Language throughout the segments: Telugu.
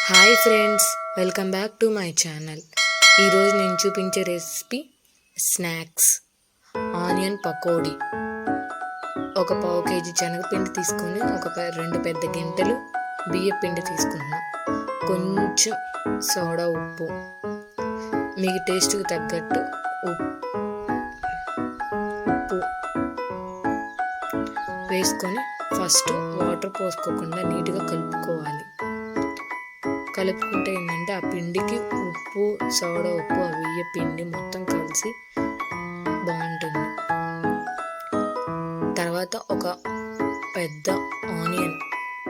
Hi friends, welcome back to my channel. ఈరోజు నేను చూపించే రెసిపీ స్నాక్స్ ఆనియన్ పకోడీ. ఒక పావు కేజీ శనగపిండి తీసుకొని రెండు పెద్ద గింటలు బియ్య పిండి తీసుకున్నాం. కొంచెం సోడా ఉప్పు, మీకు టేస్ట్కి తగ్గట్టు ఉప్పు వేసుకొని ఫస్ట్ వాటర్ పోసుకోకుండా నీట్గా కలుపుకోవాలి. కలుపుకుంటే ఏంటంటే ఆ పిండికి ఉప్పు, సోడా ఉప్పు, ఆ బియ్య పిండి మొత్తం కలిసి బాగుంటుంది. తర్వాత ఒక పెద్ద ఆనియన్,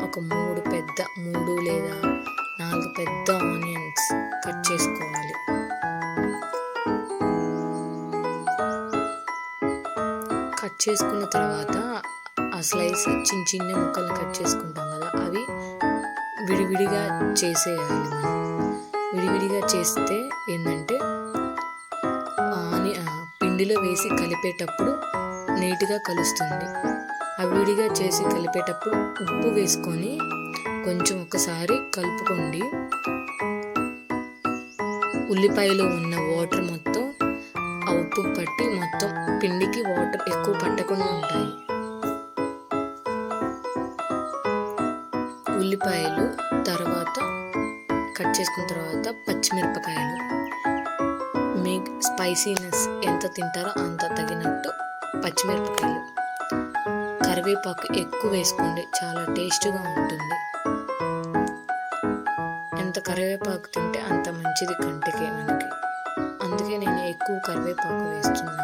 ఒక మూడు లేదా 4 పెద్ద ఆనియన్స్ కట్ చేసుకోవాలి. కట్ చేసుకున్న తర్వాత ఆ స్లైస్ చిన్న ముక్కలు కట్ చేసుకుంటాం కదా, అవి విడివిడిగా చేసేయాలి. మనం విడివిడిగా చేస్తే ఏంటంటే పిండిలో వేసి కలిపేటప్పుడు నీట్గా కలుస్తుంది. ఆ విడిగా చేసి కలిపేటప్పుడు ఉప్పు వేసుకొని కొంచెం ఒకసారి కలుపుకోండి. ఉల్లిపాయలో ఉన్న వాటర్ మొత్తం ఆ ఉప్పు పట్టి మొత్తం పిండికి వాటర్ ఎక్కువ పట్టకుండా ఉంటాయి. ఉల్లిపాయలు తర్వాత కట్ చేసుకున్న తర్వాత పచ్చిమిరపకాయలు, మీ స్పైసీనెస్ ఎంత తింటారో అంత తగినట్టు పచ్చిమిరపకాయలు, కరివేపాకు ఎక్కువ వేసుకోండి, చాలా టేస్ట్గా ఉంటుంది. ఎంత కరివేపాకు తింటే అంత మంచిది కంటికి మనకి, అందుకే నేను ఎక్కువ కరివేపాకు వేస్తున్నాను.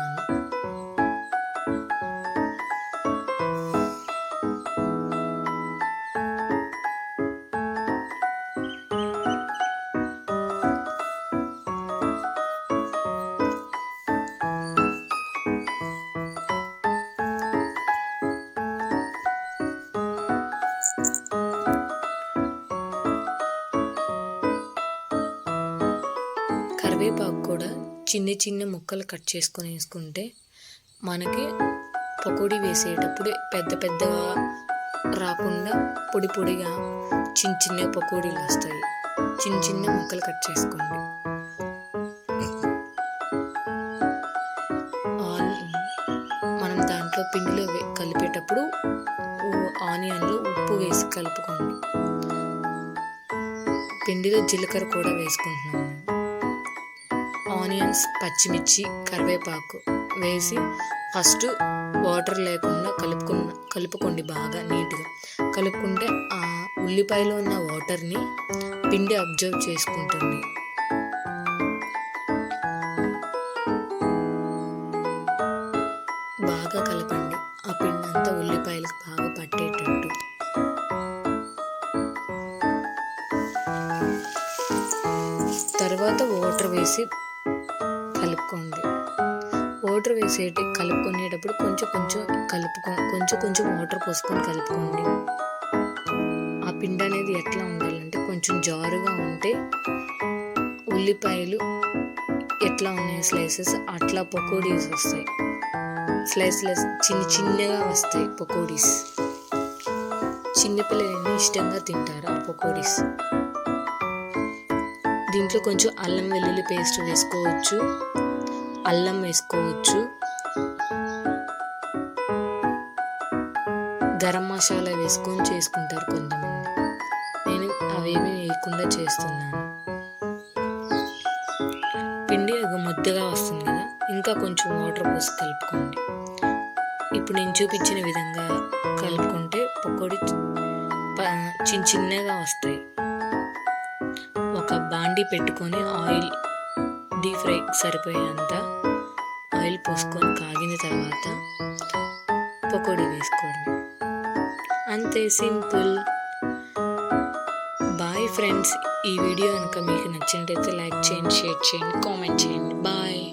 కరివేపాకు కూడా చిన్న ముక్కలు కట్ చేసుకొని వేసుకుంటే మనకి పకోడీ వేసేటప్పుడు పెద్దగా రాకుండా పొడిగా చిన్న పకోడీలు వస్తాయి. చిన్న ముక్కలు కట్ చేసుకోండి. మనం దాంట్లో పిండిలో కలిపేటప్పుడు ఆనియన్లో ఉప్పు వేసి కలుపుకోండి. పిండిలో జీలకర్ర కూడా వేసుకుంటున్నాము. ఆనియన్స్, పచ్చిమిర్చి, కరివేపాకు వేసి ఫస్ట్ వాటర్ లేకుండా కలుపుకోండి. బాగా నీట్గా కలుపుకుంటే ఆ ఉల్లిపాయలో ఉన్న వాటర్ని పిండి అబ్జర్వ్ చేసుకుంటుంది. బాగా కలపండి, ఆ పిండి అంతా ఉల్లిపాయలకు బాగా పట్టేటట్టు. తర్వాత వాటర్ వేసి కలుపుకోండి. వాటర్ వేసేటి కలుపుకునేటప్పుడు కొంచెం వాటర్ పోసుకొని కలుపుకోండి. ఆ పిండి అనేది ఎట్లా ఉండాలంటే కొంచెం జారుగా ఉంటే ఉల్లిపాయలు ఎట్లా ఉన్నాయి స్లైసెస్ అట్లా పకోడీస్ వస్తాయి. స్లైస్లెస్ చిన్నగా వస్తాయి పకోడీస్. చిన్నపిల్లలు ఇష్టంగా తింటారు ఆ పకోడీస్. దీంట్లో కొంచెం అల్లం వెల్లుల్లి పేస్ట్ వేసుకోవచ్చు, అల్లం వేసుకోవచ్చు, గరం మసాలా వేసుకొని చేసుకుంటారు కొంతమంది. నేను అవేమీ వేయకుండా చేస్తున్నాను. పిండి ముద్దగా వస్తుంది కదా, ఇంకా కొంచెం వాటర్ పోసి కలుపుకోండి. ఇప్పుడు నేను చూపించిన విధంగా కలుపుకుంటే పకోడీ చిన్నగా వస్తాయి. ఒక బాండీ పెట్టుకొని ఆయిల్ డీప్ ఫ్రై సరిపోయేంత ఆయిల్ పోసుకొని కాగిన తర్వాత పకోడీ వేసుకోండి. అంతే, సింపుల్. Bye friends. ఈ వీడియో కనుక మీకు నచ్చినట్లయితే లైక్ చేయండి, షేర్ చేయండి, కామెంట్ చేయండి. బాయ్.